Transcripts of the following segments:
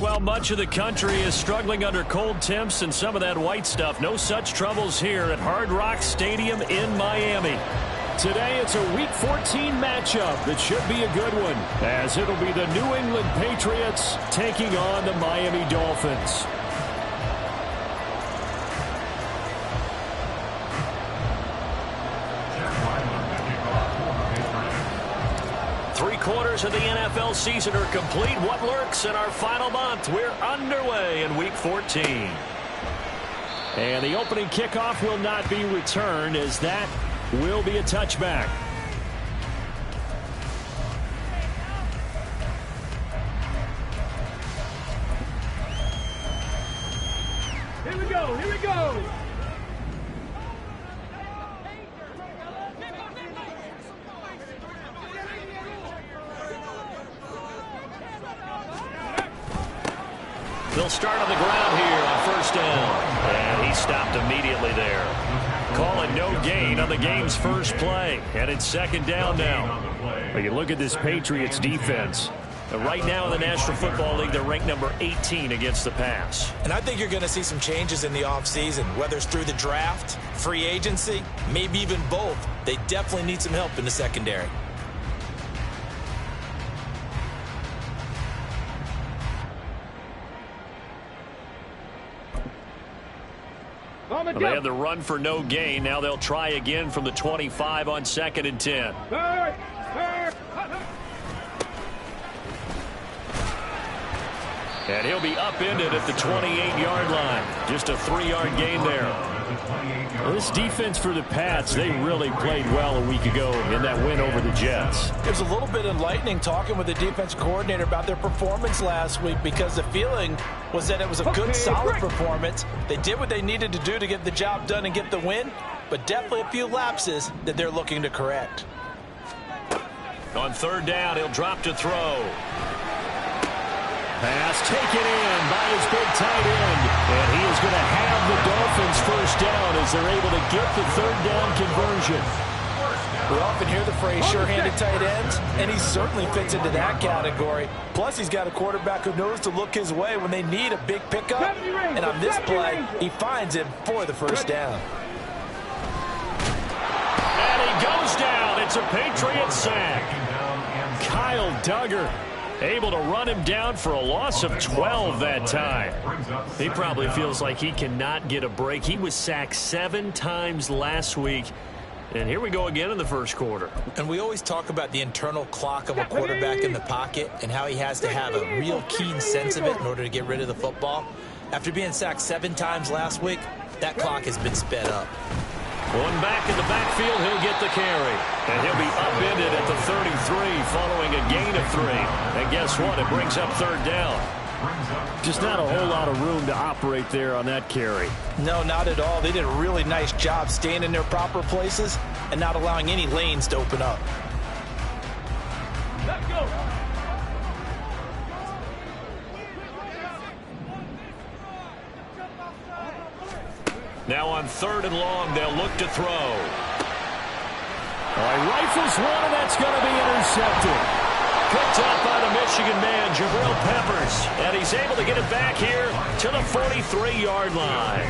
Well, much of the country is struggling under cold temps and some of that white stuff. No such troubles here at Hard Rock Stadium in Miami. Today, it's a Week 14 matchup that should be a good one, as it'll be the New England Patriots taking on the Miami Dolphins. Three-quarters of the NFL season are complete. What lurks in our final month? We're underway in Week 14. And the opening kickoff will not be returned, as that will be a touchback. Here we go, here we go. They'll start on the ground here on first down. And he stopped immediately there. Calling no gain on the game's first play. And it's second down now. Well, you look at this Patriots defense. Right now in the National Football League, they're ranked number 18 against the pass. And I think you're going to see some changes in the offseason, whether it's through the draft, free agency, maybe even both. They definitely need some help in the secondary. Well, they had the run for no gain. Now they'll try again from the 25 on 2nd and 10. And he'll be upended at the 28-yard line. Just a 3-yard gain there. This defense for the Pats, they really played well a week ago in that win over the Jets. It was a little bit enlightening talking with the defensive coordinator about their performance last week, because the feeling was that it was a good, solid performance. They did what they needed to do to get the job done and get the win, but definitely a few lapses that they're looking to correct. On third down, he'll drop to throw. Pass taken in by his big tight end. And he is going to have the Dolphins first down as they're able to get the third down conversion. We often hear the phrase sure-handed tight ends, and he certainly fits into that category. Plus, he's got a quarterback who knows to look his way when they need a big pickup. And on this play, he finds him for the first down. And he goes down. It's a Patriots sack. Kyle Duggar able to run him down for a loss of 12 that time. He probably feels like he cannot get a break. He was sacked 7 times last week. And here we go again in the first quarter. And we always talk about the internal clock of a quarterback in the pocket and how he has to have a real keen sense of it in order to get rid of the football. After being sacked 7 times last week, that clock has been sped up. One back in the backfield, he'll get the carry. And he'll be upended at the 33 following a gain of 3. And guess what? It brings up third down. Just not a whole lot of room to operate there on that carry. No, not at all. They did a really nice job staying in their proper places and not allowing any lanes to open up. Let's go. Now on third and long, they'll look to throw. He rifles one, and that's going to be intercepted. Picked up by the Michigan man, Jabril Peppers. And he's able to get it back here to the 43-yard line.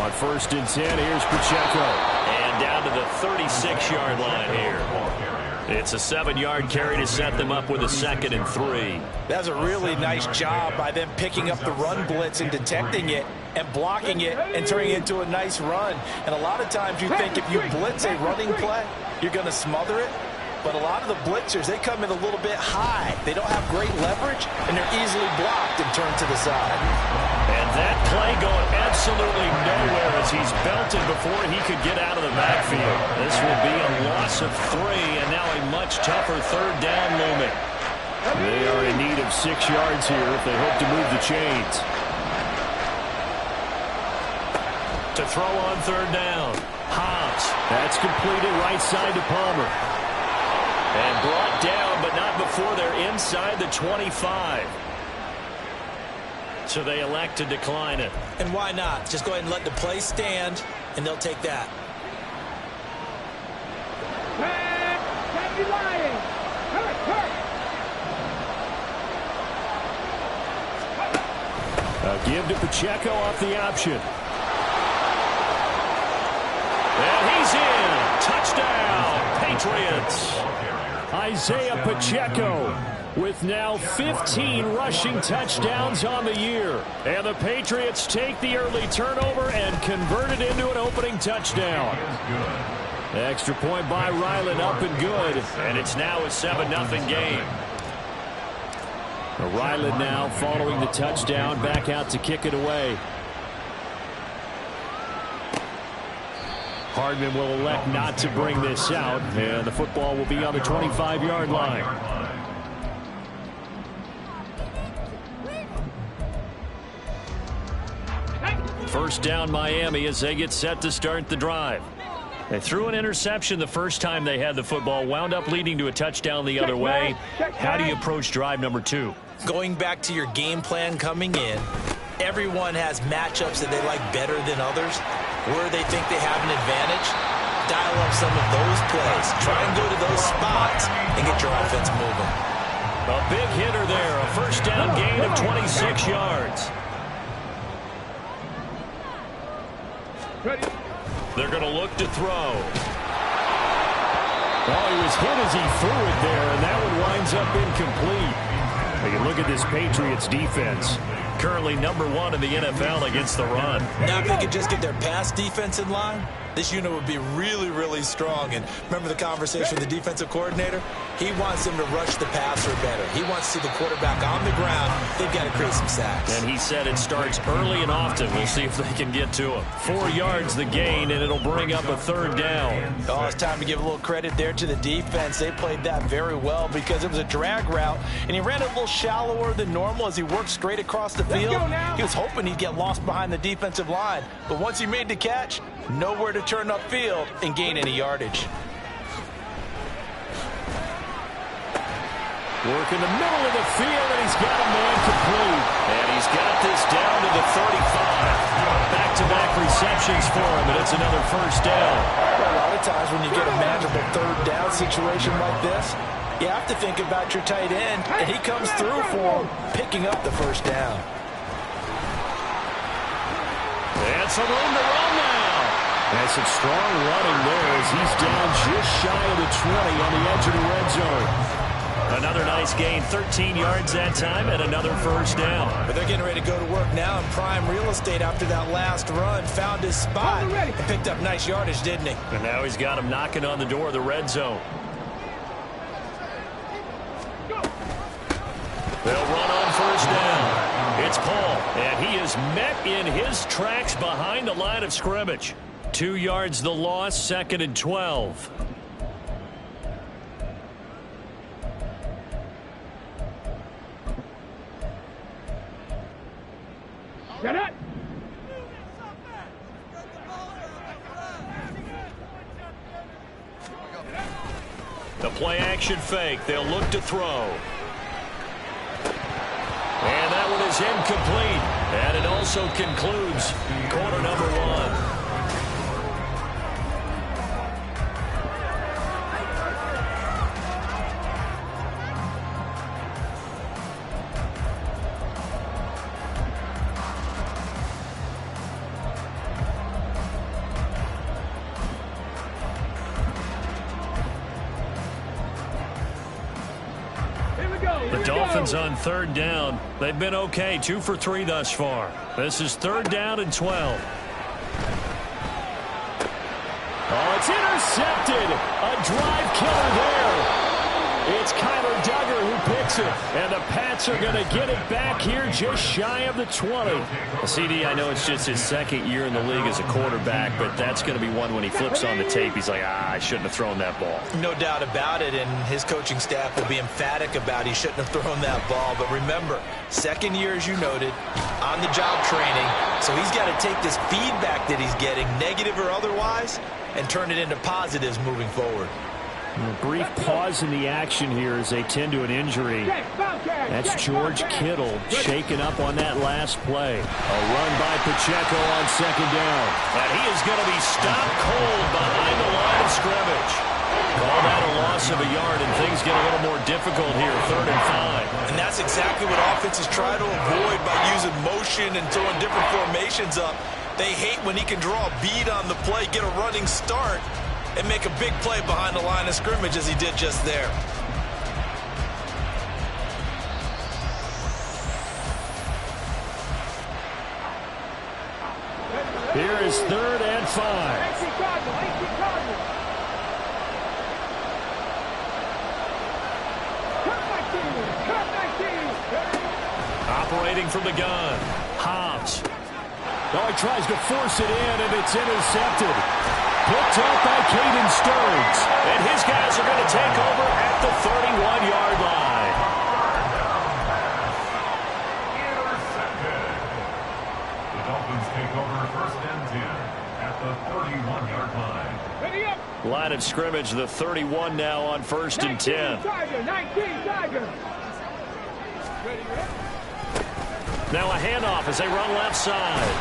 On first and 10, here's Pacheco. And down to the 36-yard line here. It's a 7-yard carry to set them up with a 2nd and 3. That's a really nice job by them picking up the run blitz and detecting it and blocking it and turning it into a nice run. And a lot of times you think if you blitz a running play, you're going to smother it. But a lot of the blitzers, they come in a little bit high. They don't have great leverage, and they're easily blocked and turned to the side. And that play going absolutely nowhere as he's belted before he could get out of the backfield. This will be a loss of 3, and now a much tougher third down looming. They are in need of 6 yards here if they hope to move the chains. To throw on third down. Hobbs. That's completed right side to Palmer. And brought down, but not before they're inside the 25. So they elect to decline it. And why not? Just go ahead and let the play stand, and they'll take that. Don't be lying. Hurt, hurt. A give to Pacheco off the option. And he's in. Touchdown, Patriots. Isaiah Pacheco with now 15 rushing touchdowns on the year. And the Patriots take the early turnover and convert it into an opening touchdown. Extra point by Ryland, up and good. And it's now a 7-0 game. Ryland now following the touchdown, back out to kick it away. Hardman will elect not to bring this out, and the football will be on the 25-yard line. First down Miami as they get set to start the drive. They threw an interception the first time they had the football, wound up leading to a touchdown the other way. How do you approach drive number 2? Going back to your game plan coming in, everyone has matchups that they like better than others. Where they think they have an advantage, dial up some of those plays. Try and go to those spots and get your offense moving. A big hitter there, a first down gain of 26 yards. Ready. They're going to look to throw. Oh, he was hit as he threw it there, and that one winds up incomplete. You look at this Patriots defense. Currently number 1 in the NFL against the run. Now if they could just get their pass defense in line, this unit would be really, really strong. And remember the conversation with the defensive coordinator? He wants them to rush the passer better. He wants to see the quarterback on the ground. They've got to create some sacks. And he said it starts early and often. We'll see if they can get to him. 4 yards the gain, and it'll bring up a third down. Oh, it's time to give a little credit there to the defense. They played that very well because it was a drag route, and he ran it a little shallower than normal as he worked straight across the field. He was hoping he'd get lost behind the defensive line, but once he made the catch, nowhere to turn upfield and gain any yardage. Work in the middle of the field, and he's got a man complete. And he's got this down to the 35. Back-to-back receptions for him, and it's another first down. A lot of times when you get a manageable third down situation like this, you have to think about your tight end, and he comes through for him, picking up the first down. And some room to run now. And some strong running there as he's down just shy of the 20 on the edge of the red zone. Another nice gain, 13 yards that time, and another first down. But they're getting ready to go to work now in prime real estate after that last run. Found his spot and picked up nice yardage, didn't he? And now he's got him knocking on the door of the red zone. They'll run on first down. It's Paul, and he is met in his tracks behind the line of scrimmage. 2 yards the loss, 2nd and 12. Get it. The play action fake. They'll look to throw. And that one is incomplete. And it also concludes quarter number 1. The Dolphins on third down. They've been okay, 2 for 3 thus far. This is 3rd down and 12. Oh, it's intercepted. A drive killer there. It's Kyler Duggar who picks it. And the Pats are going to get it back here just shy of the 20. CD, I know it's just his 2nd year in the league as a quarterback, but that's going to be one when he flips on the tape. He's like, I shouldn't have thrown that ball. No doubt about it, and his coaching staff will be emphatic about he shouldn't have thrown that ball. But remember, 2nd year, as you noted, on-the-job training. So he's got to take this feedback that he's getting, negative or otherwise, and turn it into positives moving forward. A brief pause in the action here as they tend to an injury. That's George Kittle shaken up on that last play. A run by Pacheco on 2nd down. And he is going to be stopped cold behind the line of scrimmage. Call that a loss of a yard, and things get a little more difficult here, 3rd and 5. And that's exactly what offenses try to avoid by using motion and throwing different formations up. They hate when he can draw a bead on the play, get a running start, and make a big play behind the line of scrimmage as he did just there. Here is 3rd and 5. Operating from the gun, Hobbs. Oh, he tries to force it in, and it's intercepted. Picked up by Caden Stearns. And his guys are going to take over at the 31-yard line. Intercepted. The Dolphins take over 1st and 10 at the 31-yard line. Ready up. Line of scrimmage, the 31 now on 1st and 10. 19 Tiger. Ready up. Now a handoff as they run left side.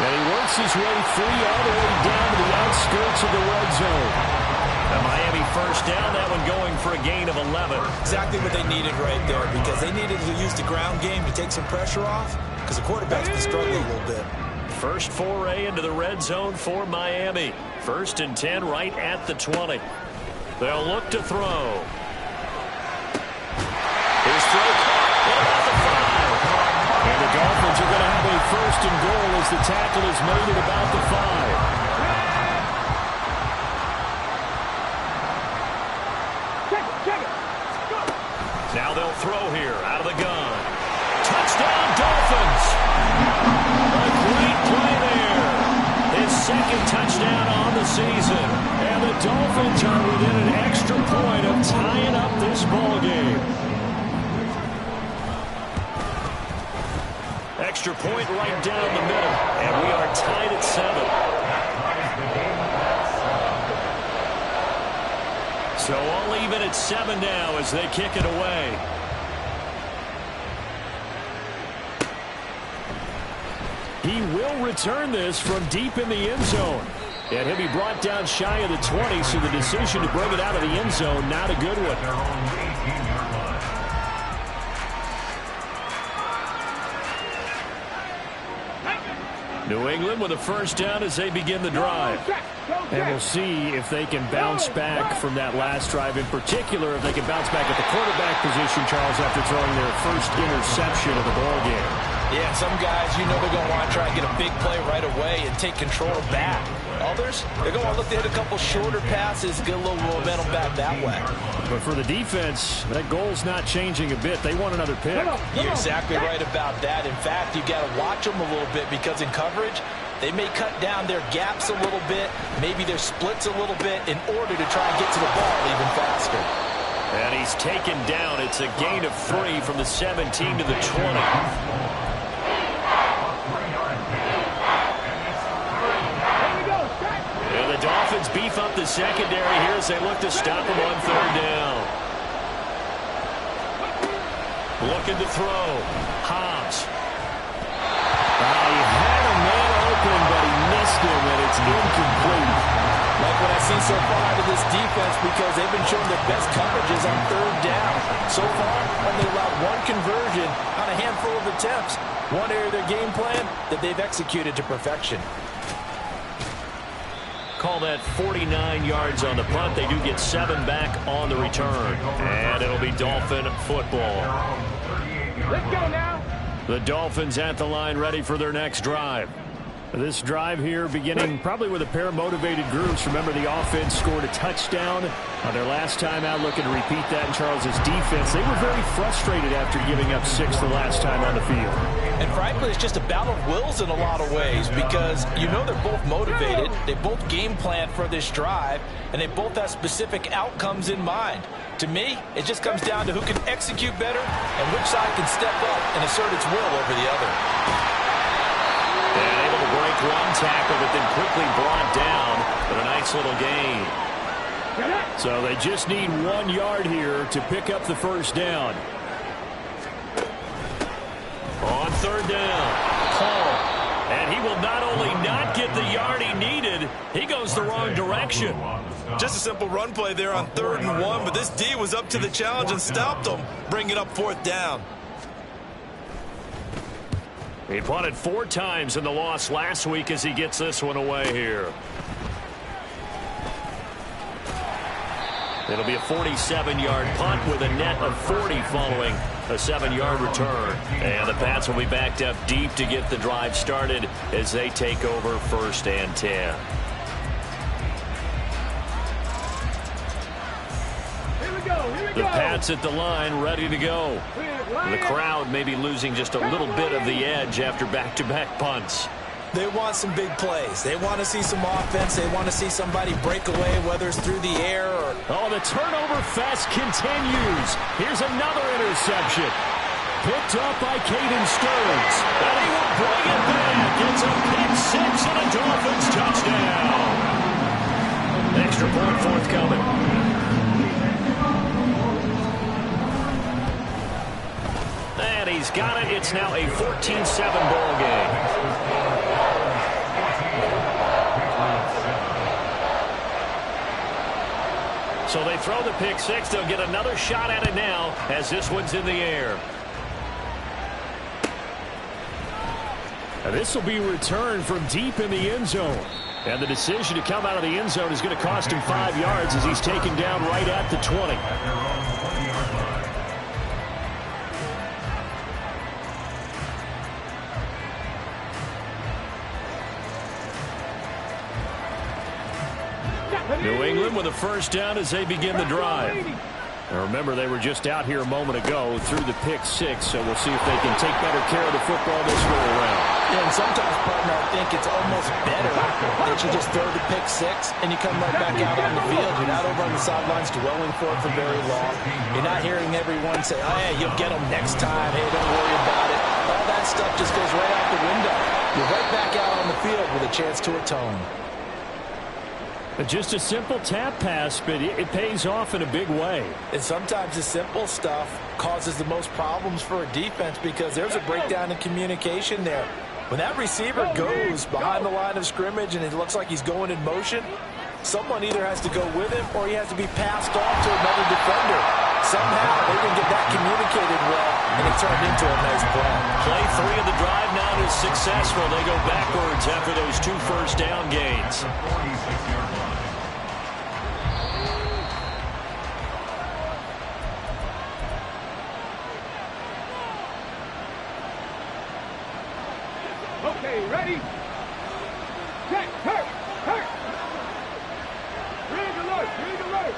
And he works his way free all the way down to the outskirts of the red zone. A Miami 1st down, that one going for a gain of 11. Exactly what they needed right there, because they needed to use the ground game to take some pressure off, because the quarterback's been struggling a little bit. First foray into the red zone for Miami. 1st and 10 right at the 20. They'll look to throw. Here's throw caught at about the 5. And the Dolphins are going to have a 1st and goal as the tackle is made at about the 5. Now they'll throw here out of the gun. Touchdown, Dolphins! A great play there. His 2nd touchdown on the season. And the Dolphins are within an extra point of tying up this ball game. Extra point right down the middle, and we are tied at 7. So all even at 7 now as they kick it away. He will return this from deep in the end zone. And he'll be brought down shy of the 20, so the decision to bring it out of the end zone, not a good one. New England with a 1st down as they begin the drive. And we'll see if they can bounce back from that last drive, in particular if they can bounce back at the quarterback position, Charles, after throwing their first interception of the ball game. Yeah, some guys, you know they're going to want to try and get a big play right away and take control back. Others, they're going to look to hit a couple shorter passes, get a little momentum back that way. But for the defense, that goal's not changing a bit. They want another pick. You're exactly right about that. In fact, you got to watch them a little bit, because in coverage, they may cut down their gaps a little bit, maybe their splits a little bit, in order to try and get to the ball even faster. And he's taken down. It's a gain of 3 from the 17 to the 20. Dolphins beef up the secondary here as they look to stop him on 3rd down. Looking to throw. Hobbs. He had a man open, but he missed him, and it's incomplete. Like what I've seen so far out of this defense, because they've been showing their best coverages on 3rd down. So far, only allowed 1 conversion on a handful of attempts. One area of their game plan that they've executed to perfection. Call that 49 yards on the punt. They do get 7 back on the return. And it'll be Dolphin football. Let's go now. The Dolphins at the line, ready for their next drive. This drive here beginning probably with a pair of motivated groups. Remember, the offense scored a touchdown on their last time out, looking to repeat that in Charles's defense. They were very frustrated after giving up 6 the last time on the field. And frankly, it's just a battle of wills in a lot of ways, because you know they're both motivated, they both game plan for this drive, and they both have specific outcomes in mind. To me, it just comes down to who can execute better and which side can step up and assert its will over the other. And able to break one tackle, but then quickly brought down. But a nice little gain. So they just need 1 yard here to pick up the 1st down. On 3rd down, Paul. And he will not only not get the yard he needed, he goes the wrong direction. Just a simple run play there on 3rd and 1, but this D was up to the challenge and stopped them, bringing up 4th down. He punted 4 times in the loss last week as he gets this one away here. It'll be a 47-yard punt with a net of 40 following a 7-yard return. And the Pats will be backed up deep to get the drive started as they take over 1st and 10. The Pats at the line, ready to go. The crowd may be losing just a little bit of the edge after back-to-back punts. They want some big plays. They want to see some offense. They want to see somebody break away, whether it's through the air or... Oh, the turnover fest continues. Here's another interception. Picked up by Caden Stearns. And he will bring it back. It's a pick 6 and a Dolphins touchdown. Extra point forthcoming. And he's got it. It's now a 14-7 ball game. So they throw the pick 6. They'll get another shot at it now as this one's in the air. And this will be returned from deep in the end zone. And the decision to come out of the end zone is going to cost him 5 yards as he's taken down right at the 20. New England with a first down as they begin the drive. Now remember, they were just out here a moment ago through the pick 6, so we'll see if they can take better care of the football this go around. Yeah, and sometimes, partner, I think it's almost better that you just throw the pick 6 and you come right back out on the field. You're not over on the sidelines dwelling for it for very long. You're not hearing everyone say, oh, hey, you'll get them next time. Hey, don't worry about it. All that stuff just goes right out the window. You're right back out on the field with a chance to atone. Just a simple tap pass, but it pays off in a big way. And sometimes the simple stuff causes the most problems for a defense because there's a breakdown in communication there. When that receiver goes behind the line of scrimmage and it looks like he's going in motion, someone either has to go with him or he has to be passed off to another defender. Somehow they didn't get that communicated well, and it turned into a nice play. Play 3 of the drive now is successful. They go backwards after those 2 first down gains. Okay, ready? Check, hurt, hurt. Rig alert, rig alert.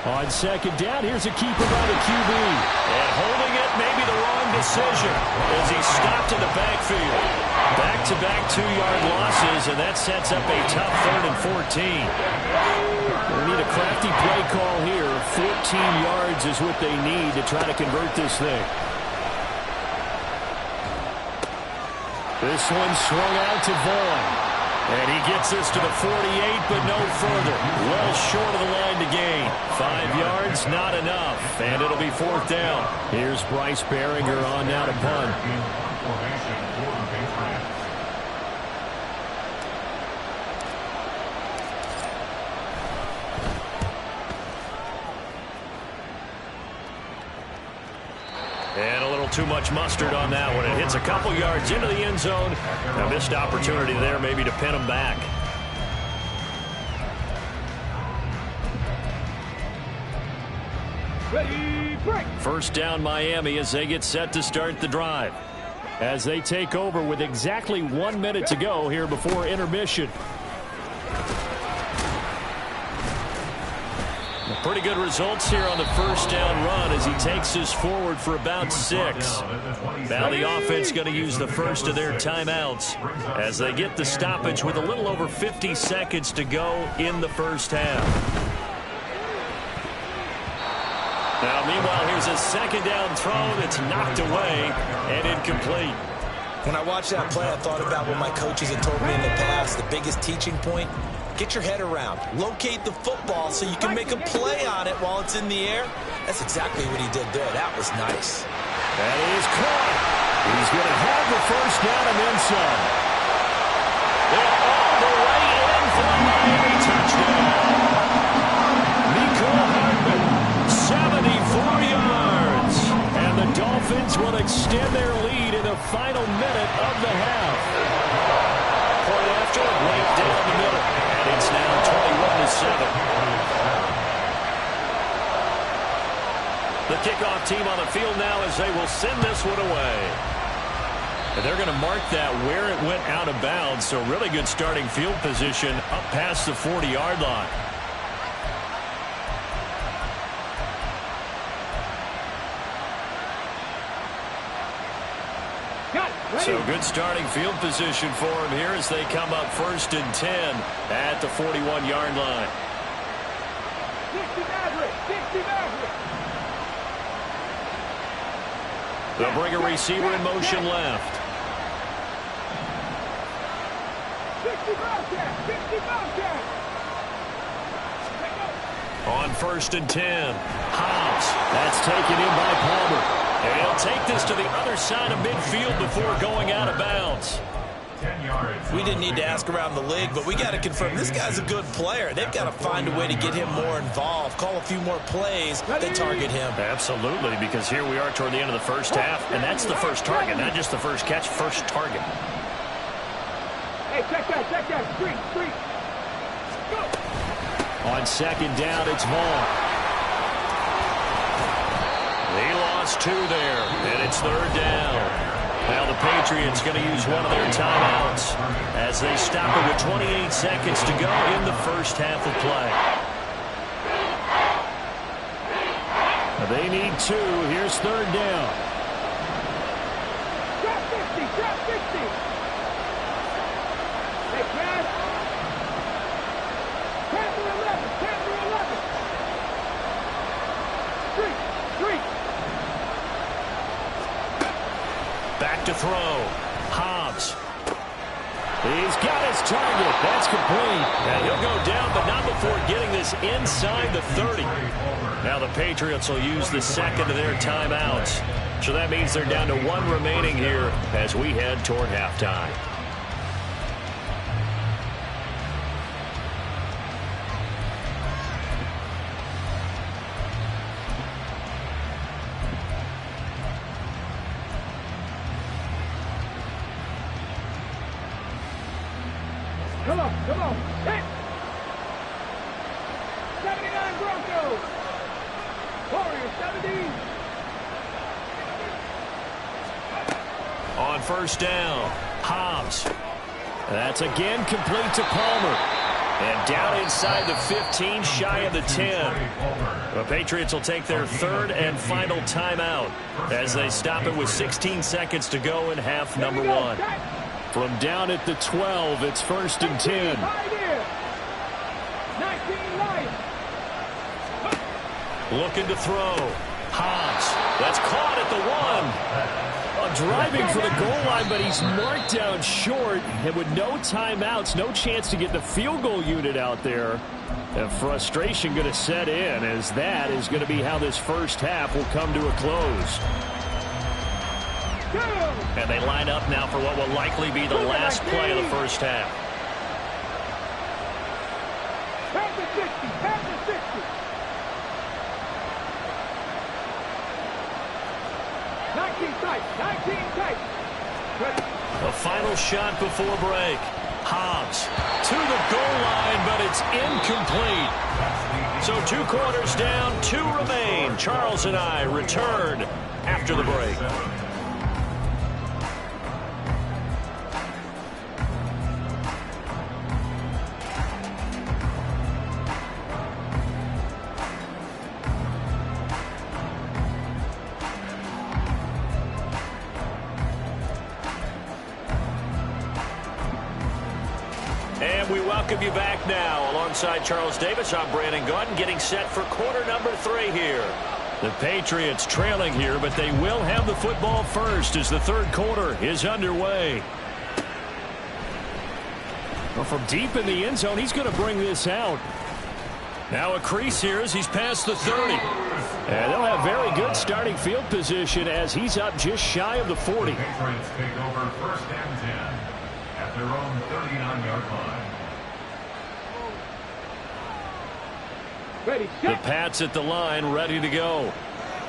On second down, here's a keeper by the QB. And holding it may be the wrong decision as he stopped in the backfield. Back-to-back 2-yard losses, and that sets up a tough 3rd and 14. We need a crafty play call here. 14 yards is what they need to try to convert this thing. This one swung out to Vaughn. And he gets this to the 48, but no further. Well short of the line to gain. 5 yards, not enough. And it'll be 4th down. Here's Bryce Behringer on now to punt. And a little too much mustard on that one. It hits a couple yards into the end zone. A missed opportunity there maybe to pin him back. Ready, break. First down Miami as they get set to start the drive. As they take over with exactly 1 minute to go here before intermission. Pretty good results here on the first down run as he takes this forward for about 6. Now the offense going to use the first of their timeouts as they get the stoppage with a little over 50 seconds to go in the first half. Now meanwhile, here's a second down throw that's knocked away and incomplete. When I watched that play, I thought about what my coaches had told me in the past. The biggest teaching point, get your head around. Locate the football so you can make a play on it while it's in the air. That's exactly what he did there. That was nice. That is caught. He's going to have the first down and then some. all the way in for a Miami touchdown. Mecole Hardman, 74 yards. And the Dolphins will extend their lead in the final minute of the half. Point after, right down the middle. And it's now 21-7. The kickoff team on the field now as they will send this one away. And they're going to mark that where it went out of bounds. So really good starting field position up past the 40-yard line. So good starting field position for him here as they come up 1st and 10 at the 41-yard line. 60 Maverick, 60 Maverick. They'll bring a receiver in motion left. 60 Bobcat, 60 Bobcat. On 1st and 10, Hobbs. That's taken in by Palmer. And he'll take this to the other side of midfield before going out of bounds. 10 yards. We didn't need to ask around the league, but we got to confirm this guy's a good player. They've got to find a way to get him more involved, call a few more plays that target him. Absolutely, because here we are toward the end of the first half, and that's the first target, not just the first catch, first target. Hey, check that, street. Go. On 2nd down, it's Vaughn. He lost 2 there, and it's 3rd down. Now the Patriots going to use one of their timeouts as they stop it with 28 seconds to go in the first half of play. They need 2. Here's 3rd down. Drop 50. Hey, Chad. 10 to 11. Street. Back to throw. Hobbs. He's got his target. That's complete. And he'll go down, but not before getting this inside the 30. Now the Patriots will use the second of their timeouts. So that means they're down to 1 remaining here as we head toward halftime. Come on. Hit. 79 Broncos. Warriors 70. On 1st down, Hobbs. That's again complete to Palmer. And down inside the 15, shy of the 10. The Patriots will take their 3rd and final timeout as they stop it with 16 seconds to go in half number 1. From down at the 12, it's 1st and 10. 19 Looking to throw. Hobbs. That's caught at the 1. Driving for the goal line, but he's marked down short. And with no timeouts, no chance to get the field goal unit out there. And frustration going to set in as that is going to be how this first half will come to a close. And they line up now for what will likely be the last play of the first half. Pass the 60. 19 tight. The final shot before break. Hobbs to the goal line, but it's incomplete. So 2 quarters down, 2 remain. Charles and I return after the break. And we welcome you back now. Alongside Charles Davis, I'm Brandon Gaudin, getting set for quarter number 3 here. The Patriots trailing here, but they will have the football first as the 3rd quarter is underway. Well, from deep in the end zone, he's going to bring this out. Now a crease here as he's past the 30. And they'll have very good starting field position as he's up just shy of the 40. Patriots take over 1st and 10 at their own 39-yard line. Ready, The set. Pats at the line, ready to go.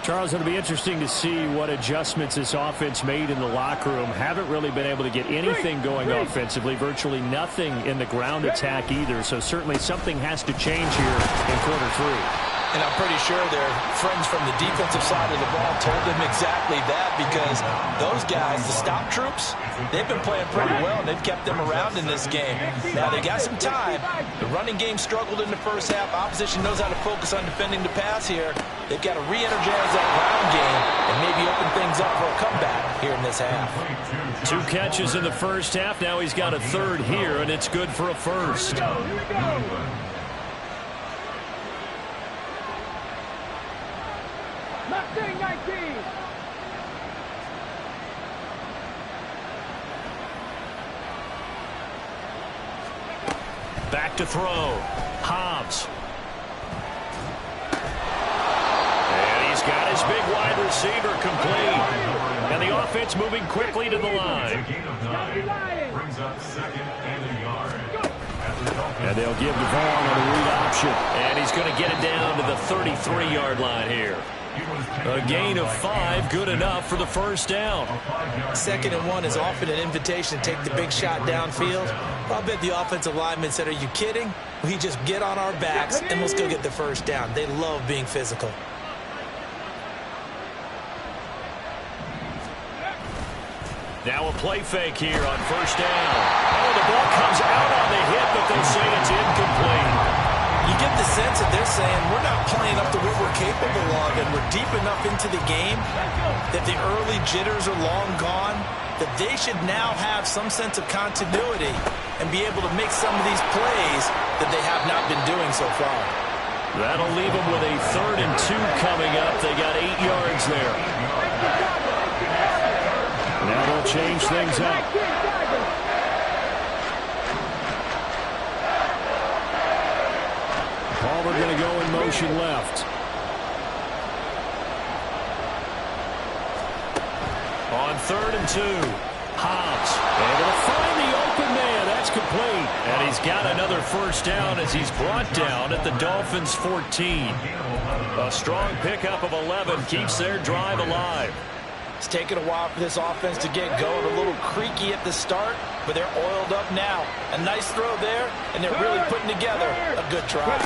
Charles, it'll be interesting to see what adjustments this offense made in the locker room. Haven't really been able to get anything going offensively. Virtually nothing in the ground attack either. So certainly something has to change here in quarter three. And I'm pretty sure their friends from the defensive side of the ball told them exactly that, because those guys, the stop troops, they've been playing pretty well, and they've kept them around in this game. Now, they got some time. The running game struggled in the first half. Opposition knows how to focus on defending the pass here. They've got to re-energize that ground game and maybe open things up for a comeback here in this half. 2 catches in the first half. Now he's got a third here, and it's good for a first. Here we go. Mustang 19. Back to throw. Hobbs. And he's got his big wide receiver complete. And the offense moving quickly to the line. Gain of 9 brings up 2nd and a yard. And they'll give the ball on a read option. And he's going to get it down to the 33-yard line here. A gain of 5, good enough for the first down. 2nd and 1 is often an invitation to take the big shot downfield. I'll bet the offensive lineman said, "Are you kidding? We just get on our backs and let's go get the first down." They love being physical. Now a play fake here on first down. Oh, the ball comes out on the hit, but they'll say it's incomplete. You get the sense that they're saying we're not playing up to what we're capable of, and we're deep enough into the game that the early jitters are long gone, that they should now have some sense of continuity and be able to make some of these plays that they have not been doing so far. That'll leave them with a 3rd and 2 coming up. They got 8 yards there. Now they'll change things up. Palmer going to go in motion left. On 3rd and 2, Hobbs able to find the open man. That's complete. And he's got another first down as he's brought down at the Dolphins' 14. A strong pickup of 11 keeps their drive alive. It's taken a while for this offense to get going. A little creaky at the start, but they're oiled up now. A nice throw there, and they're really putting together a good drive.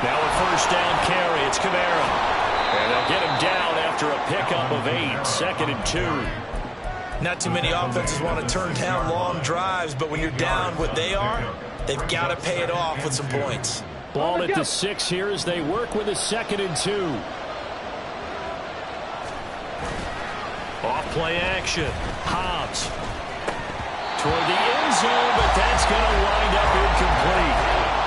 Now a first down carry. It's Kamara. And they'll get him down after a pickup of 8. 2nd and 2. Not too many offenses want to turn down long drives, but when you're down what they are, they've got to pay it off with some points. Ball at the 6 here as they work with a 2nd and 2. Off play action. Hobbs. Toward the end zone, but that's going to wind up incomplete.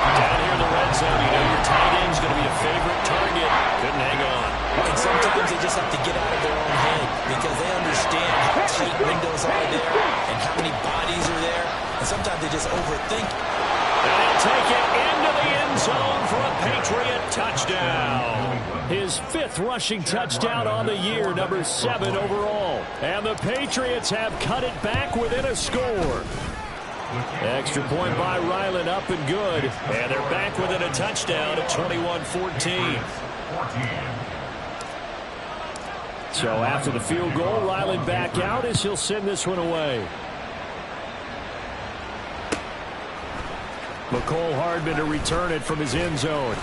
Down here in the red zone, you know your tight end's going to be a favorite target. Couldn't hang on. And sometimes they just have to get out of their own head because they understand how tight windows are there and how many bodies are there. And sometimes they just overthink. And he'll take it into the end zone for a Patriot touchdown. His 5th rushing touchdown on the year, number 7 overall. And the Patriots have cut it back within a score. Extra point by Ryland, up and good. And they're back within a touchdown at 21-14. So after the field goal, Ryland back out as he'll send this one away. McCole Hardman to return it from his end zone.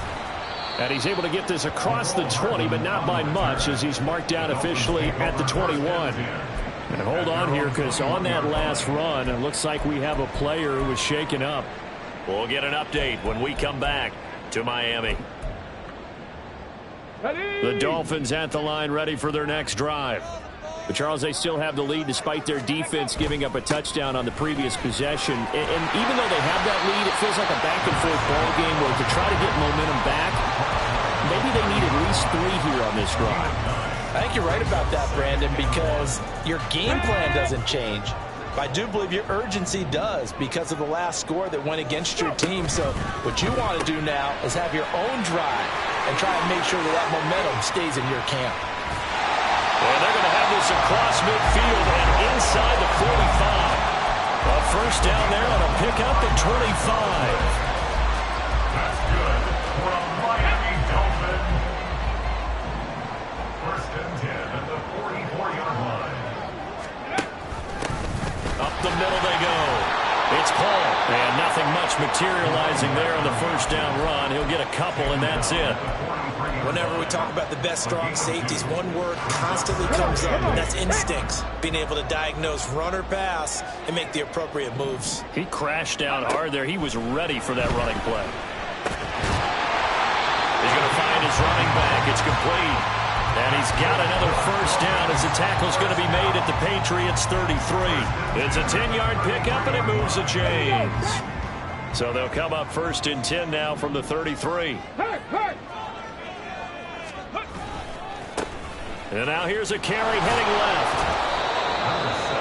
And he's able to get this across the 20, but not by much as he's marked down officially at the 21. And hold on here, because on that last run, it looks like we have a player who was shaken up. We'll get an update when we come back to Miami. Ready? The Dolphins at the line, ready for their next drive. But Charles, they still have the lead despite their defense giving up a touchdown on the previous possession. And even though they have that lead, it feels like a back-and-forth ball game where to try to get momentum back, maybe they need at least 3 here on this drive. I think you're right about that, Brandon, because your game plan doesn't change. I do believe your urgency does because of the last score that went against your team. So what you want to do now is have your own drive and try and make sure that that momentum stays in your camp. And they're going to have this across midfield and inside the 45. A first down there on a pickup at 25. That's good for a Miami Dolphin. First and 10 at the 44-yard line. Up the middle they go. It's Paul. And nothing much materializing there on the first down run. He'll get a couple, and that's it. Whenever we talk about the best strong safeties, one word constantly comes up, and that's instincts. Being able to diagnose run or pass and make the appropriate moves. He crashed down hard there. He was ready for that running play. He's going to find his running back. It's complete. And he's got another first down as the tackle's going to be made at the Patriots 33. It's a 10-yard pickup, and it moves the chains. So they'll come up first and 10 now from the 33. And now here's a carry heading left.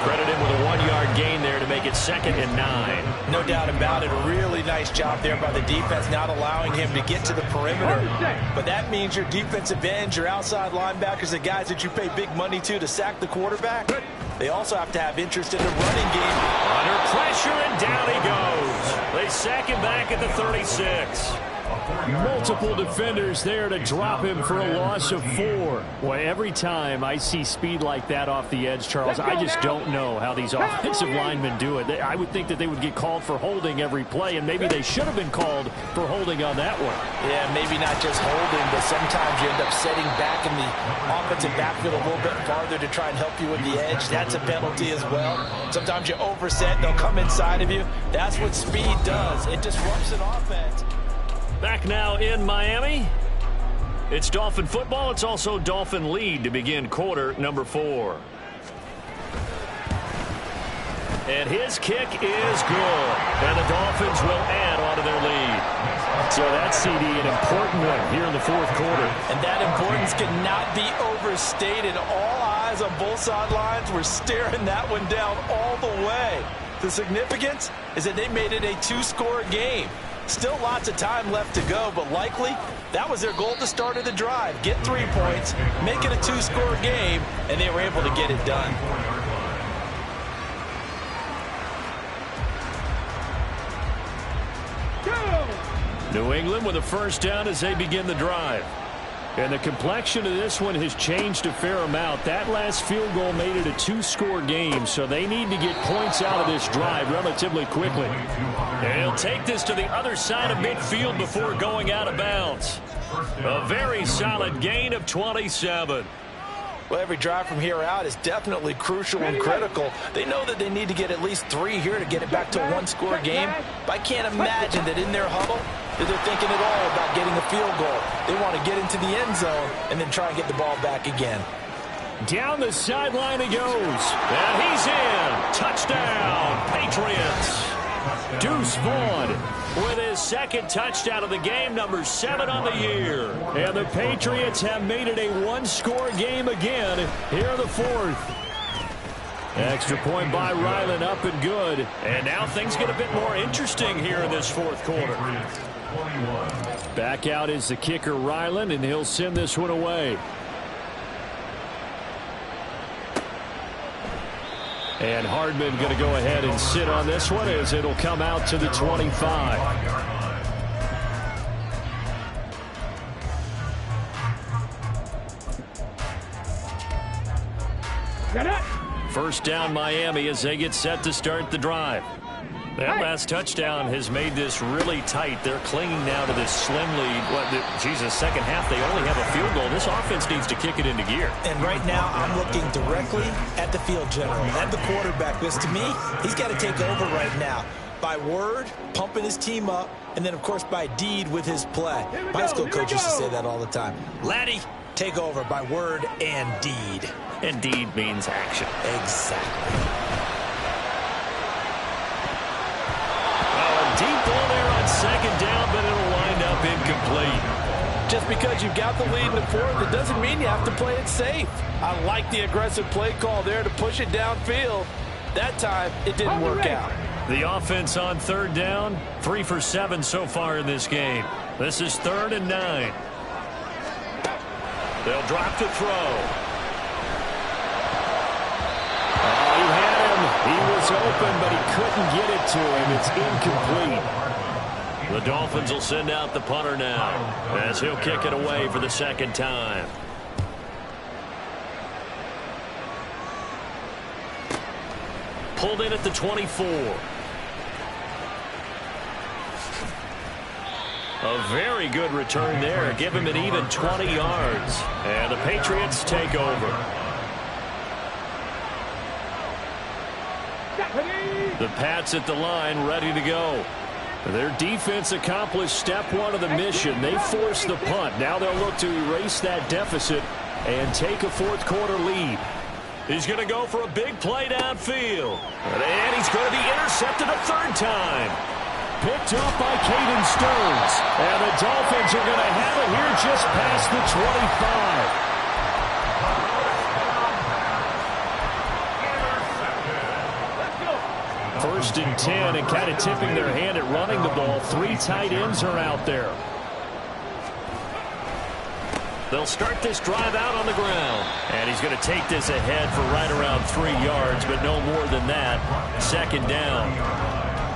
Credit him with a 1-yard gain there to make it 2nd and 9. No doubt about it. A really nice job there by the defense, not allowing him to get to the perimeter. But that means your defensive ends, your outside linebackers, the guys that you pay big money to sack the quarterback, they also have to have interest in the running game. Under pressure, and down he goes. They sack him back at the 36. Multiple defenders there to drop him for a loss of 4. Boy, every time I see speed like that off the edge, Charles, I just don't know how these offensive linemen do it. I would think that they would get called for holding every play, and maybe they should have been called for holding on that one. Yeah, maybe not just holding, but sometimes you end up setting back in the offensive backfield a little bit farther to try and help you with the edge. That's a penalty as well. Sometimes you overset, they'll come inside of you. That's what speed does. It disrupts an offense. Back now in Miami. It's Dolphin football. It's also Dolphin lead to begin quarter number 4. And his kick is good. And the Dolphins will add on to their lead. So that's, CD, an important one here in the fourth quarter. And that importance cannot be overstated. All eyes on both sidelines were staring that one down all the way. The significance is that they made it a 2-score game. Still lots of time left to go, but likely that was their goal at the start of the drive. Get 3 points, make it a 2-score game, and they were able to get it done. New England with a first down as they begin the drive. And the complexion of this one has changed a fair amount. That last field goal made it a 2-score game, so they need to get points out of this drive relatively quickly. And he'll take this to the other side of midfield before going out of bounds. A very solid gain of 27. Well, every drive from here out is definitely crucial and critical. They know that they need to get at least 3 here to get it back to a 1-score game. But I can't imagine that in their huddle that they're thinking at all about getting a field goal. They want to get into the end zone and then try and get the ball back again. Down the sideline he goes. And he's in. Touchdown, Patriots. Deuce Vaughn with his second touchdown of the game, number 7 on the year. And the Patriots have made it a 1-score game again here in the fourth. Extra point by Ryland, up and good. And now things get a bit more interesting here in this fourth quarter. Back out is the kicker, Ryland, and he'll send this one away. And Hardman going to go ahead and sit on this one as it'll come out to the 25. First down Miami as they get set to start the drive. That last touchdown has made this really tight. They're clinging now to this slim lead. Jesus, second half, they only have a field goal. This offense needs to kick it into gear. And right now, I'm looking directly at the field general, at the quarterback. Because to me, he's got to take over right now. By word, pumping his team up, and then, of course, by deed with his play. My school coach used to say that all the time. Laddie, take over by word and deed. And deed means action. Exactly. Deep ball there on second down, but it'll wind up incomplete. Just because you've got the lead in the fourth, it doesn't mean you have to play it safe. I like the aggressive play call there to push it downfield. That time, it didn't work out. The offense on third down, 3 for 7 so far in this game. This is 3rd and 9. They'll drop to throw. He had him. He was was open, but he couldn't get it to him. It's incomplete. The Dolphins will send out the punter now as he'll kick it away for the second time. Pulled in at the 24. A very good return there. Give him an even 20 yards. And the Patriots take over. The Pats at the line, ready to go. Their defense accomplished step one of the mission. They forced the punt. Now they'll look to erase that deficit and take a fourth quarter lead. He's going to go for a big play downfield. And he's going to be intercepted a third time. Picked up by Caden Stearns. And the Dolphins are going to have it here just past the 25. First and 10, and kind of tipping their hand at running the ball. 3 tight ends are out there. They'll start this drive out on the ground. And he's going to take this ahead for right around 3 yards, but no more than that. Second down.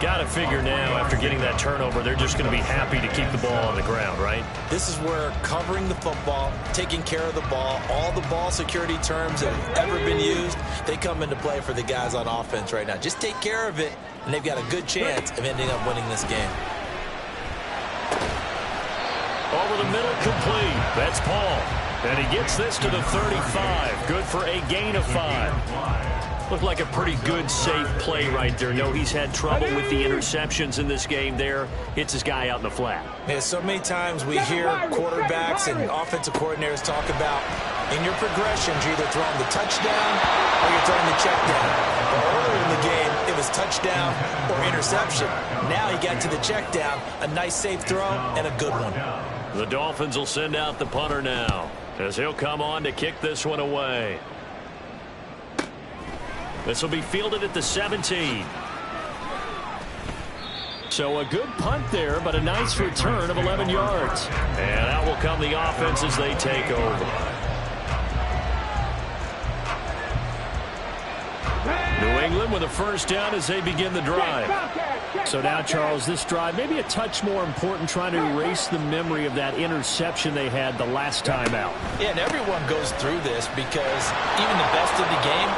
Got to figure now, after getting that turnover, they're just going to be happy to keep the ball on the ground, right? This is where covering the football, taking care of the ball, all the ball security terms that have ever been used, they come into play for the guys on offense right now. Just take care of it, and they've got a good chance of ending up winning this game. Over the middle, complete. That's Paul. And he gets this to the 35. Good for a gain of 5. Looked like a pretty good, safe play right there. No, he's had trouble with the interceptions in this game there. Hits his guy out in the flat. Yeah, so many times we hear quarterbacks and offensive coordinators talk about in your progressions, you're either throwing the touchdown or you're throwing the check down. But earlier in the game, it was touchdown or interception. Now he got to the check down, a nice safe throw and a good one. The Dolphins will send out the punter now as he'll come on to kick this one away. This will be fielded at the 17. So a good punt there, but a nice return of 11 yards. And out will come the offense as they take over. New England with a first down as they begin the drive. So now, Charles, this drive maybe a touch more important, trying to erase the memory of that interception they had the last time out. Yeah, and everyone goes through this because even the best in the game,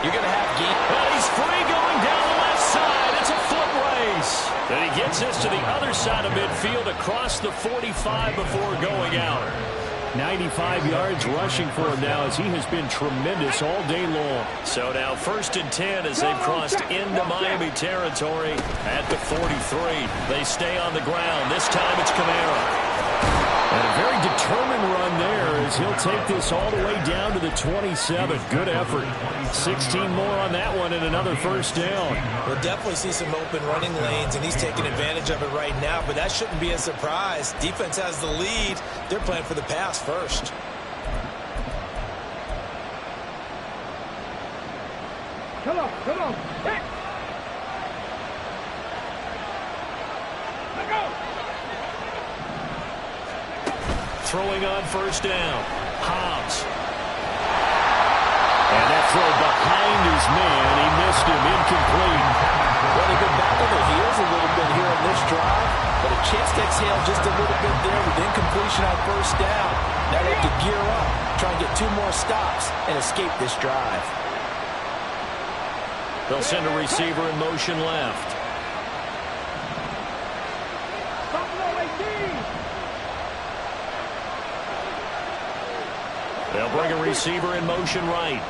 you're going to have game. And he's free going down the left side. It's a foot race. And he gets this to the other side of midfield across the 45 before going out. 95 yards rushing for him now as he has been tremendous all day long. So now first and 10 as they've crossed into Miami territory at the 43. They stay on the ground. This time it's Kamara. And a very determined run there as he'll take this all the way down to the 27. Good effort. 16 more on that one and another first down. We'll definitely see some open running lanes, and he's taking advantage of it right now, but that shouldn't be a surprise. Defense has the lead. They're playing for the pass first. Come on, come on. Hey. Let go. Throwing on first down. Hobbs. And that throw behind his man. He missed him. Incomplete. Well, they've been back on their heels a little bit here on this drive, but a chance to exhale just a little bit there with incompletion on first down. Now they have to gear up, try and get 2 more stops and escape this drive. They'll send a receiver in motion left. They'll bring a receiver in motion right.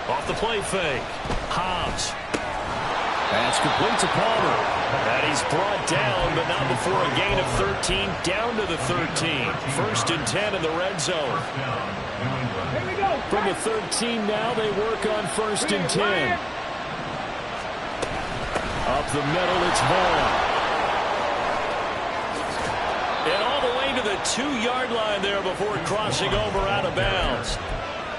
Off the play fake. Hobbs. Pass complete to Palmer. And he's brought down, but not before a gain of 13, down to the 13. First and 10 in the red zone. From the 13 now, they work on first and 10. Up the middle, it's Vaughn. And all the way to the 2-yard line there before crossing over out of bounds.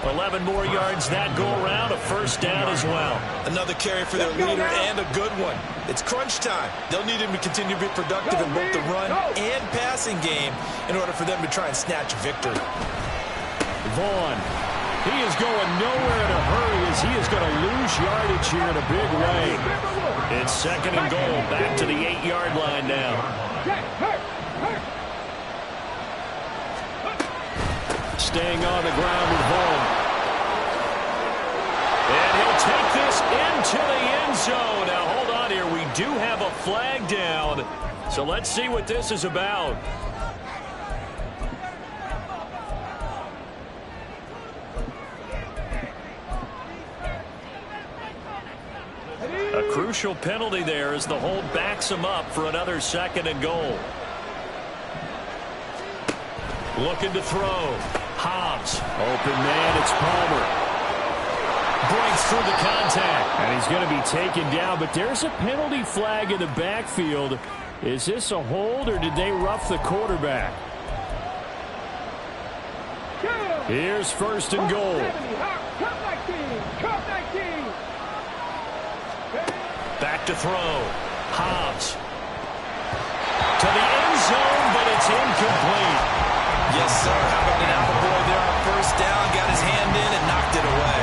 11 more yards that go around, a first down as well. Another carry for their leader and a good one. It's crunch time. They'll need him to continue to be productive in both the run and passing game in order for them to try and snatch a victory. Vaughn, he is going nowhere in a hurry as he is going to lose yardage here in a big way. It's second and goal, back to the 8-yard line now. Staying on the ground with Vaughn. And he'll take this into the end zone. Now, hold on here. We do have a flag down. So let's see what this is about. A crucial penalty there as the hold backs him up for another second and goal. Looking to throw. Hobbs. Open man, it's Palmer. Breaks through the contact. And he's going to be taken down, but there's a penalty flag in the backfield. Is this a hold, or did they rough the quarterback? Here's first and goal. Back to throw. Hobbs. To the end zone, but it's incomplete. Yes, sir. How about an out boy there on first down? Got his hand in and knocked it away.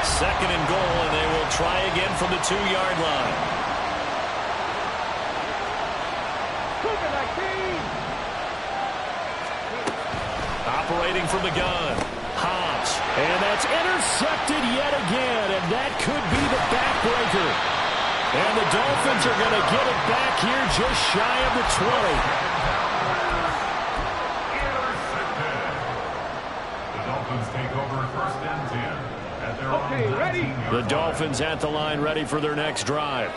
Second and goal, and they will try again from the 2-yard line. Operating from the gun. Hobbs. And that's intercepted yet again, and that could be the backbreaker. And the Dolphins are going to get it back here just shy of the 20. Take over first and 10 at their own ready. The Dolphins at the line, ready for their next drive.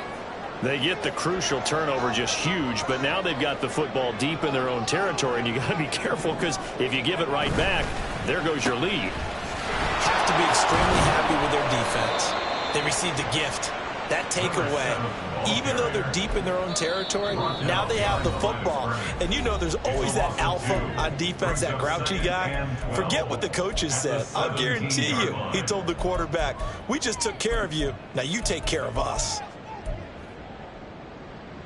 They get the crucial turnover, just huge, but now they've got the football deep in their own territory, and you got to be careful because if you give it right back, there goes your lead. Have to be extremely happy with their defense. They received a gift. That takeaway, even though they're deep in their own territory, now they have the football. And you know there's always that alpha on defense, that grouchy guy. Forget what the coaches said. I'll guarantee you, he told the quarterback, we just took care of you. Now you take care of us.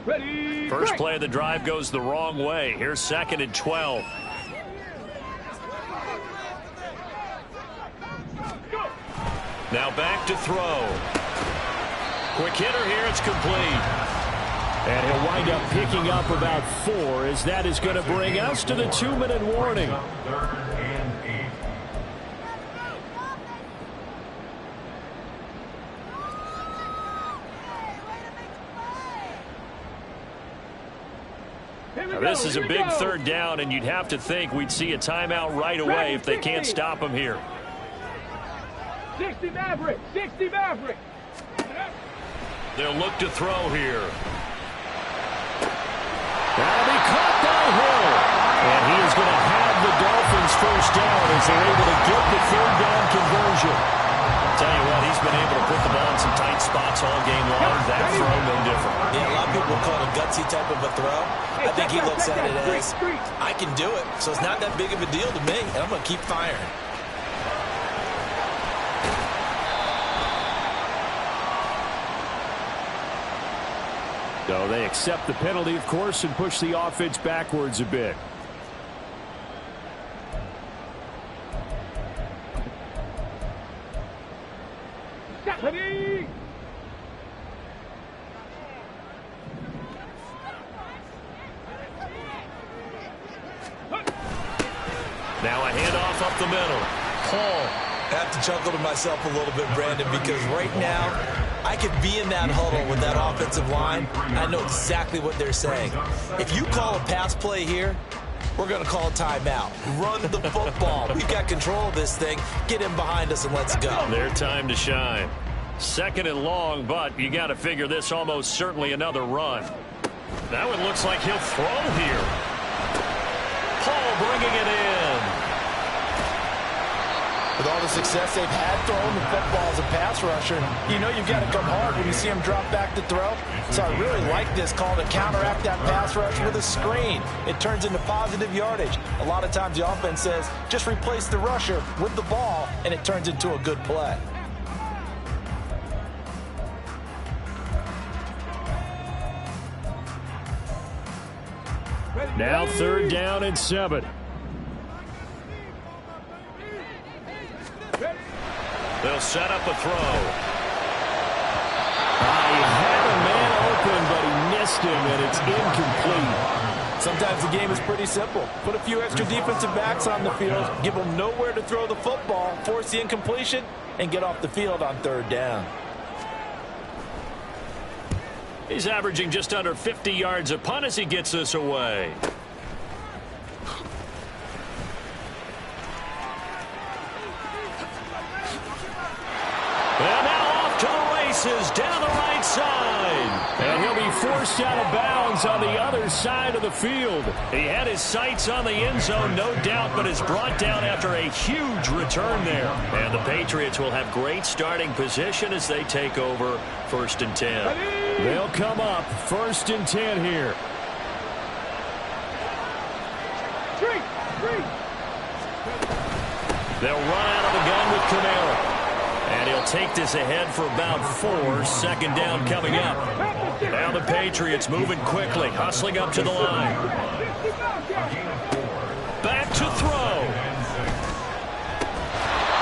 Ready. First play of the drive goes the wrong way. Here's second and 12. Now back to throw. Quick hitter here, it's complete. And he'll wind up picking up about 4 as that is going to bring us to the 2-minute warning. Now, this is a big third down, and you'd have to think we'd see a timeout right away if they can't stop him here. 60 Maverick, 60 Maverick. They'll look to throw here. That'll be caught by Hill. And he is going to have the Dolphins first down as they're able to get the third down conversion. I'll tell you what, he's been able to put the ball in some tight spots all game long. That throw, no different. Yeah, a lot of people call it a gutsy type of a throw. I think he looks at it as, I can do it, so it's not that big of a deal to me, and I'm going to keep firing. So they accept the penalty, of course, and push the offense backwards a bit. Ready. Now a handoff up the middle. Paul. I have to chuckle to myself a little bit, Brandon, because right now I could be in that huddle with that offensive line. I know exactly what they're saying. If you call a pass play here, we're going to call a timeout. Run the football. We've got control of this thing. Get in behind us and let's go. Their time to shine. Second and long, but you got to figure this almost certainly another run. That one looks like he'll throw here. Paul bringing it in. With all the success they've had throwing the football as a pass rusher, you know you've got to come hard when you see him drop back to throw. So I really like this call to counteract that pass rush with a screen. It turns into positive yardage. A lot of times the offense says, just replace the rusher with the ball, and it turns into a good play. Now 3rd down and 7. They'll set up a throw. He had a man open, but he missed him, and it's incomplete. Sometimes the game is pretty simple. Put a few extra defensive backs on the field, give them nowhere to throw the football, force the incompletion, and get off the field on 3rd down. He's averaging just under 50 yards a punt as he gets this away. And now off to the races down the right side. And he'll be forced out of bounds on the other side of the field. He had his sights on the end zone, no doubt, but is brought down after a huge return there. And the Patriots will have great starting position as they take over 1st and 10. They'll come up 1st and 10 here. They'll run out of the gun with Kamara. And he'll take this ahead for about 4. 2nd down coming up. Now the Patriots moving quickly, hustling up to the line. Back to throw.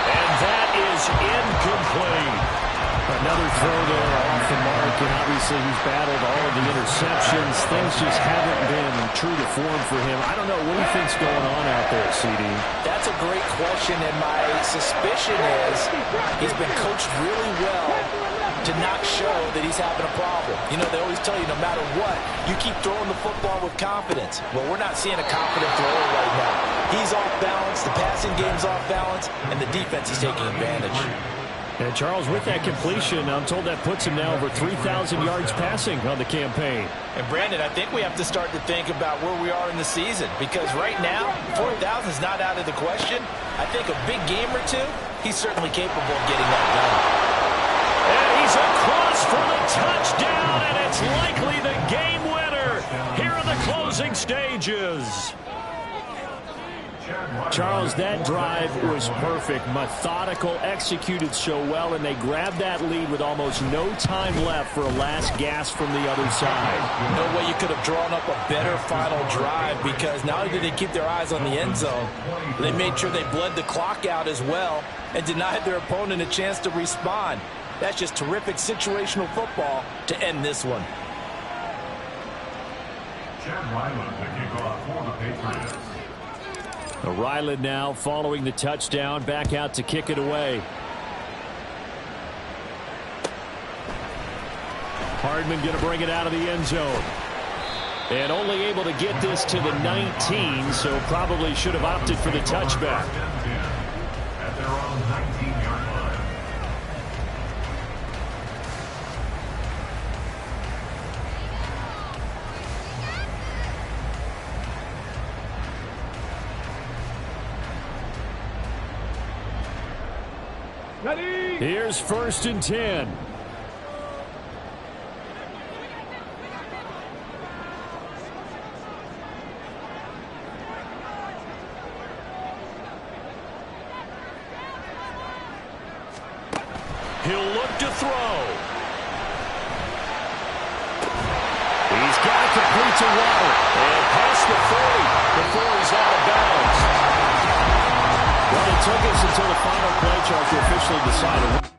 And that is incomplete. Another throw there off the mark, and obviously he's battled all of the interceptions. Things just haven't been true to form for him. I don't know. What do you think's going on out there, CD? That's a great question, and my suspicion is he's been coached really well to not show that he's having a problem. You know, they always tell you no matter what, you keep throwing the football with confidence. Well, we're not seeing a confident thrower right now. He's off balance, the passing game's off balance, and the defense is taking advantage. And Charles, with that completion, I'm told that puts him now over 3,000 yards passing on the campaign. And Brandon, I think we have to start to think about where we are in the season, because right now, 4,000 is not out of the question. I think a big game or two, he's certainly capable of getting that done. And he's across for the touchdown, and it's likely the game winner here in the closing stages. Charles, that drive was perfect, methodical, executed so well, and they grabbed that lead with almost no time left for a last gasp from the other side. No way you could have drawn up a better final drive, because not only did they keep their eyes on the end zone, they made sure they bled the clock out as well and denied their opponent a chance to respond. That's just terrific situational football to end this one. Chad Ryland to kick off for the Patriots. Ryland now following the touchdown, back out to kick it away. Hardman going to bring it out of the end zone. And only able to get this to the 19, so probably should have opted for the touchback. At their own 19-yard line. Here's 1st and 10. He'll look to throw. He's got it complete to Waddle. And past the 40 before he's out of bounds. Well, it took us until the final play, Charles, to officially decide